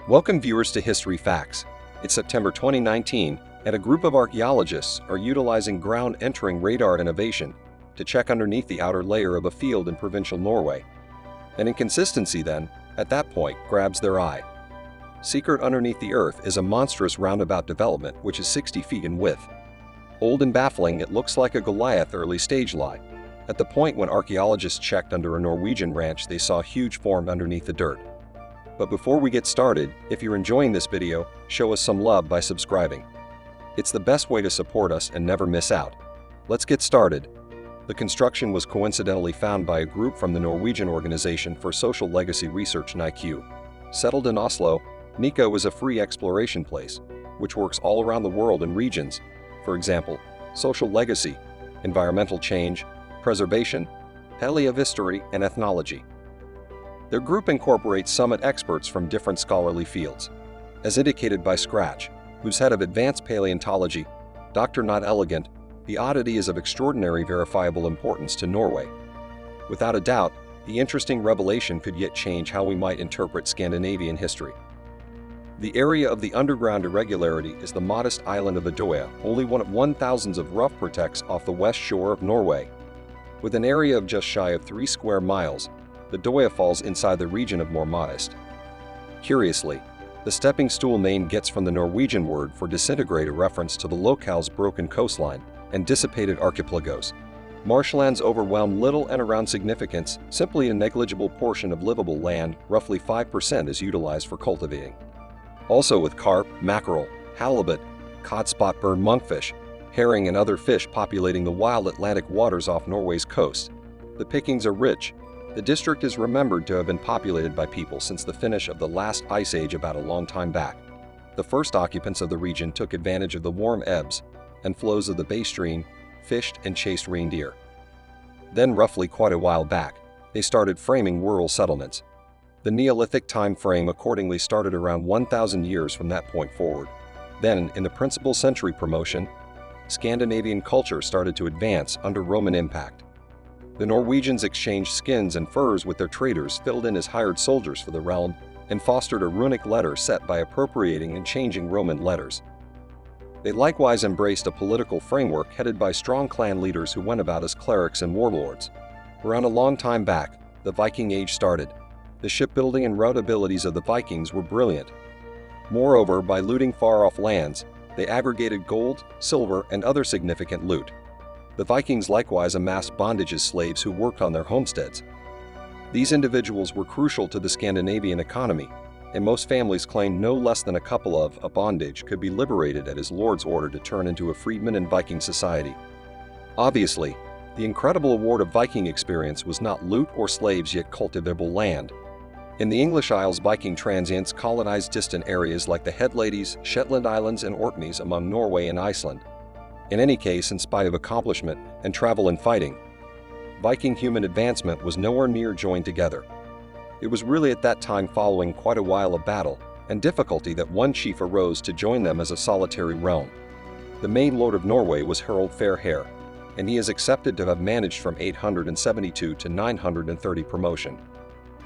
Welcome viewers to History Facts. It's September 2019, and a group of archaeologists are utilizing ground-entering radar innovation to check underneath the outer layer of a field in provincial Norway. An inconsistency then, at that point, grabs their eye. Secret underneath the earth is a monstrous roundabout development which is 60 feet in width. Old and baffling, it looks like a Goliath early stage lie. At the point when archaeologists checked under a Norwegian ranch, they saw a huge form underneath the dirt. But before we get started, if you're enjoying this video, show us some love by subscribing. It's the best way to support us and never miss out. Let's get started. The construction was coincidentally found by a group from the Norwegian Organization for Social Legacy Research (NICU). Settled in Oslo, NICO is a free exploration place, which works all around the world in regions. For example, social legacy, environmental change, preservation, paleohistory, and ethnology. Their group incorporates summit experts from different scholarly fields. As indicated by Scratch, who's head of advanced paleontology, Dr. Not Elegant, the oddity is of extraordinary verifiable importance to Norway. Without a doubt, the interesting revelation could yet change how we might interpret Scandinavian history. The area of the underground irregularity is the modest island of Udoya, only one of 1,000 of rough protects off the west shore of Norway. With an area of just shy of 3 square miles, the Udoya falls inside the region of more modest. Curiously, the stepping stool name gets from the Norwegian word for disintegrate, a reference to the locale's broken coastline and dissipated archipelagos. Marshlands overwhelm little and around significance, simply a negligible portion of livable land, roughly 5%, is utilized for cultivating. Also with carp, mackerel, halibut, cod spotbird, monkfish, herring and other fish populating the wild Atlantic waters off Norway's coast. The pickings are rich. The district is remembered to have been populated by people since the finish of the last ice age about a long time back. The first occupants of the region took advantage of the warm ebbs and flows of the Bay Stream, fished and chased reindeer. Then, roughly quite a while back, they started framing rural settlements. The Neolithic time frame accordingly started around 1,000 years from that point forward. Then, in the principal century promotion, Scandinavian culture started to advance under Roman impact. The Norwegians exchanged skins and furs with their traders, filled in as hired soldiers for the realm, and fostered a runic letter set by appropriating and changing Roman letters. They likewise embraced a political framework headed by strong clan leaders who went about as clerics and warlords. Around a long time back, the Viking Age started. The shipbuilding and route abilities of the Vikings were brilliant. Moreover, by looting far-off lands, they aggregated gold, silver, and other significant loot. The Vikings likewise amassed bondage as slaves who worked on their homesteads. These individuals were crucial to the Scandinavian economy, and most families claimed no less than a couple of a bondage could be liberated at his lord's order to turn into a freedman in Viking society. Obviously, the incredible award of Viking experience was not loot or slaves yet cultivable land. In the English Isles, Viking transients colonized distant areas like the Headladies, Shetland Islands, and Orkneys among Norway and Iceland. In any case, in spite of accomplishment and travel and fighting, Viking human advancement was nowhere near joined together. It was really at that time, following quite a while of battle and difficulty, that one chief arose to join them as a solitary realm. The main lord of Norway was Harald Fairhair, and he is accepted to have managed from 872 to 930 promotion.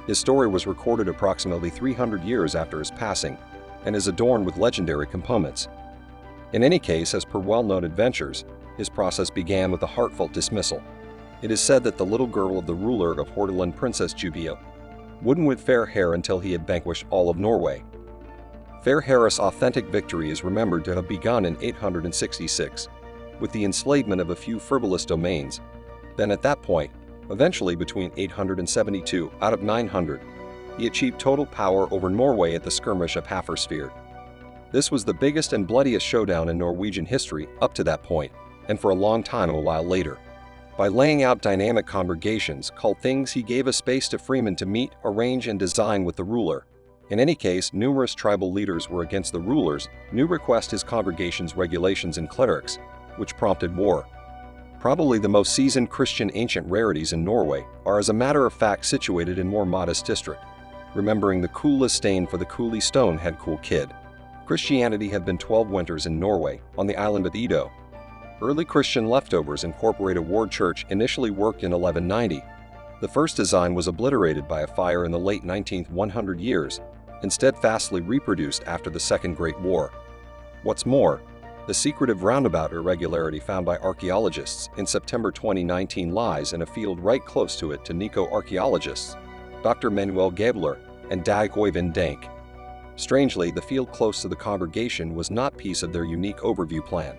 His story was recorded approximately 300 years after his passing and is adorned with legendary components. In any case, as per well-known adventures, his process began with a heartfelt dismissal. It is said that the little girl of the ruler of Hordaland, Princess Jubio, wouldn't wed Fairhair until he had vanquished all of Norway. Fairhair's authentic victory is remembered to have begun in 866, with the enslavement of a few frivolous domains. Then at that point, eventually between 872 out of 900, he achieved total power over Norway at the skirmish of Hafersfjord. This was the biggest and bloodiest showdown in Norwegian history up to that point, and for a long time a while later. By laying out dynamic congregations called things, he gave a space to freemen to meet, arrange, and design with the ruler. In any case, numerous tribal leaders were against the rulers, new request his congregation's regulations and clerics, which prompted war. Probably the most seasoned Christian ancient rarities in Norway are as a matter of fact situated in more modest district, remembering the coolest stain for the coolie stone had cool kid. Christianity had been 12 winters in Norway, on the island of Edo. Early Christian leftovers incorporate a ward church initially worked in 1190. The first design was obliterated by a fire in the late 19th 100 years, and steadfastly reproduced after the Second Great War. What's more, the secretive roundabout irregularity found by archaeologists in September 2019 lies in a field right close to it to Nico archaeologists, Dr. Manuel Gabler and Dag Oyvind Dank. Strangely, the field close to the congregation was not piece of their unique overview plan.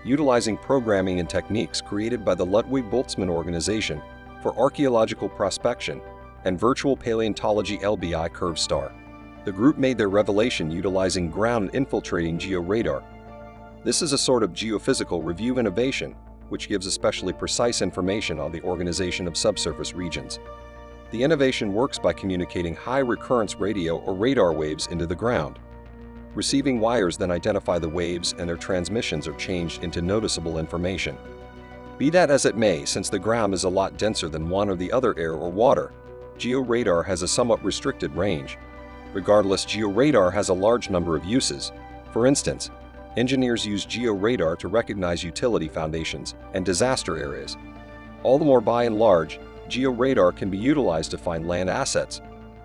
Utilizing programming and techniques created by the Ludwig Boltzmann Organization for Archaeological Prospection and Virtual Paleontology LBI Curve Star, the group made their revelation utilizing ground-infiltrating georadar. This is a sort of geophysical review innovation which gives especially precise information on the organization of subsurface regions. The innovation works by communicating high-recurrence radio or radar waves into the ground. Receiving wires then identify the waves and their transmissions are changed into noticeable information. Be that as it may, since the ground is a lot denser than one or the other air or water, georadar has a somewhat restricted range. Regardless, georadar has a large number of uses. For instance, engineers use georadar to recognize utility foundations and disaster areas. All the more by and large, georadar can be utilized to find land assets,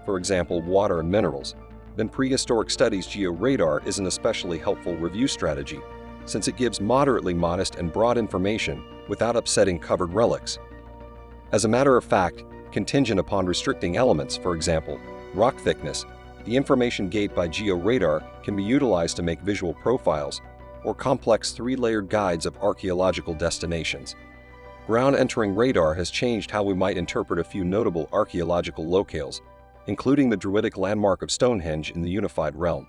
for example water and minerals. Then prehistoric studies georadar is an especially helpful review strategy, since it gives moderately modest and broad information without upsetting covered relics. As a matter of fact, contingent upon restricting elements, for example, rock thickness, the information gained by georadar can be utilized to make visual profiles or complex three-layered guides of archaeological destinations. Ground-entering radar has changed how we might interpret a few notable archaeological locales, including the Druidic landmark of Stonehenge in the Unified Realm.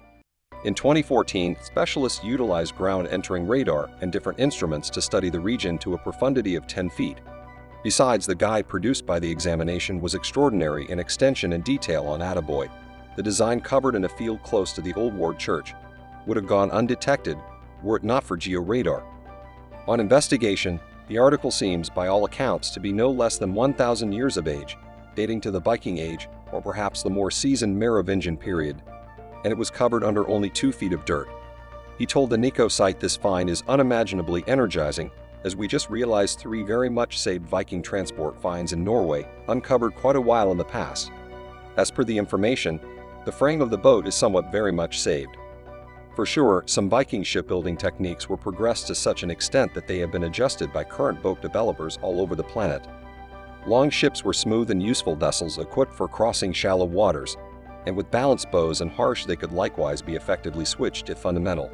In 2014, specialists utilized ground-entering radar and different instruments to study the region to a profundity of 10 feet. Besides, the guide produced by the examination was extraordinary in extension and detail on Attaboy. The design covered in a field close to the Old Ward Church would have gone undetected were it not for georadar. On investigation, the article seems, by all accounts, to be no less than 1,000 years of age, dating to the Viking Age or perhaps the more seasoned Merovingian period, and it was covered under only 2 feet of dirt. He told the Nico site this find is unimaginably energizing, as we just realized 3 very much saved Viking transport finds in Norway uncovered quite a while in the past. As per the information, the frame of the boat is somewhat very much saved. For sure, some Viking shipbuilding techniques were progressed to such an extent that they have been adjusted by current boat developers all over the planet. Long ships were smooth and useful vessels equipped for crossing shallow waters, and with balance bows and harsh they could likewise be effectively switched if fundamental.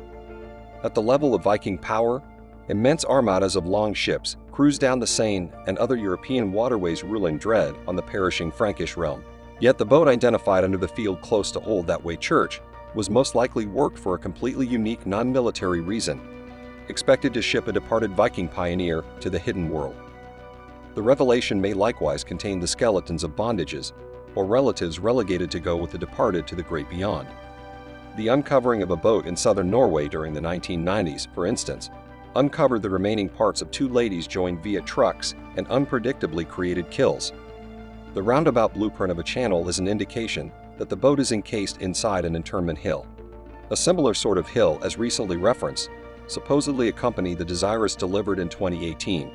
At the level of Viking power, immense armadas of long ships cruised down the Seine and other European waterways ruling dread on the perishing Frankish realm. Yet the boat identified under the field close to Old That Way Church was most likely worked for a completely unique non-military reason, expected to ship a departed Viking pioneer to the hidden world. The revelation may likewise contain the skeletons of bondages or relatives relegated to go with the departed to the great beyond. The uncovering of a boat in southern Norway during the 1990s, for instance, uncovered the remaining parts of 2 ladies joined via trucks and unpredictably created kills. The roundabout blueprint of a channel is an indication that the boat is encased inside an interment hill. A similar sort of hill, as recently referenced, supposedly accompanied the Desirous delivered in 2018.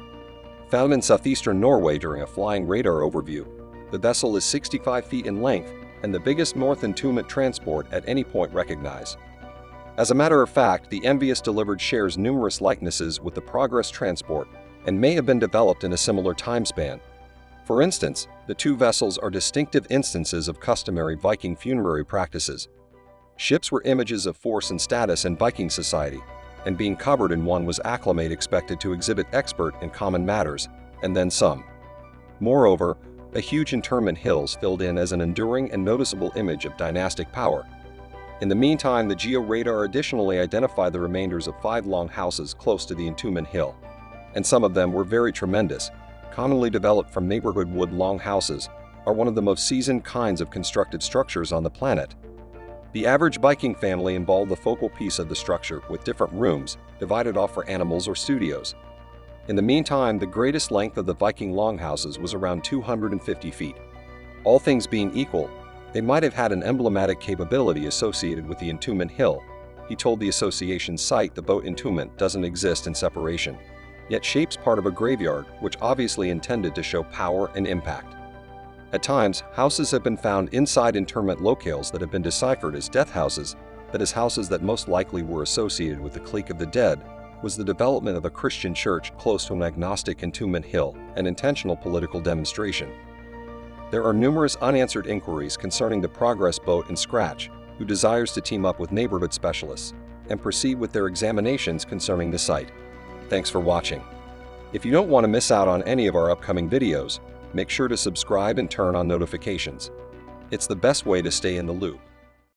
Found in southeastern Norway during a flying radar overview, the vessel is 65 feet in length and the biggest north entombment transport at any point recognized. As a matter of fact, the Envious delivered shares numerous likenesses with the Progress transport and may have been developed in a similar time span. For instance, the 2 vessels are distinctive instances of customary Viking funerary practices. Ships were images of force and status in Viking society, and being covered in one was acclimate expected to exhibit expert in common matters, and then some. Moreover, a huge interment hills filled in as an enduring and noticeable image of dynastic power. In the meantime, the georadar additionally identified the remainders of 5 long houses close to the entombment hill, and some of them were very tremendous, commonly developed from neighborhood wood long houses, are one of the most seasoned kinds of constructed structures on the planet. The average Viking family involved the focal piece of the structure with different rooms divided off for animals or studios. In the meantime, the greatest length of the Viking longhouses was around 250 feet. All things being equal, they might have had an emblematic capability associated with the entombment hill. He told the association's site the boat entombment doesn't exist in separation, yet shapes part of a graveyard which obviously intended to show power and impact. At times, houses have been found inside interment locales that have been deciphered as death houses, that is, houses that most likely were associated with the clique of the dead, was the development of a Christian church close to an agnostic entombment hill, an intentional political demonstration. There are numerous unanswered inquiries concerning the Progress Boat and Scratch, who desires to team up with neighborhood specialists and proceed with their examinations concerning the site. Thanks for watching. If you don't want to miss out on any of our upcoming videos, make sure to subscribe and turn on notifications. It's the best way to stay in the loop.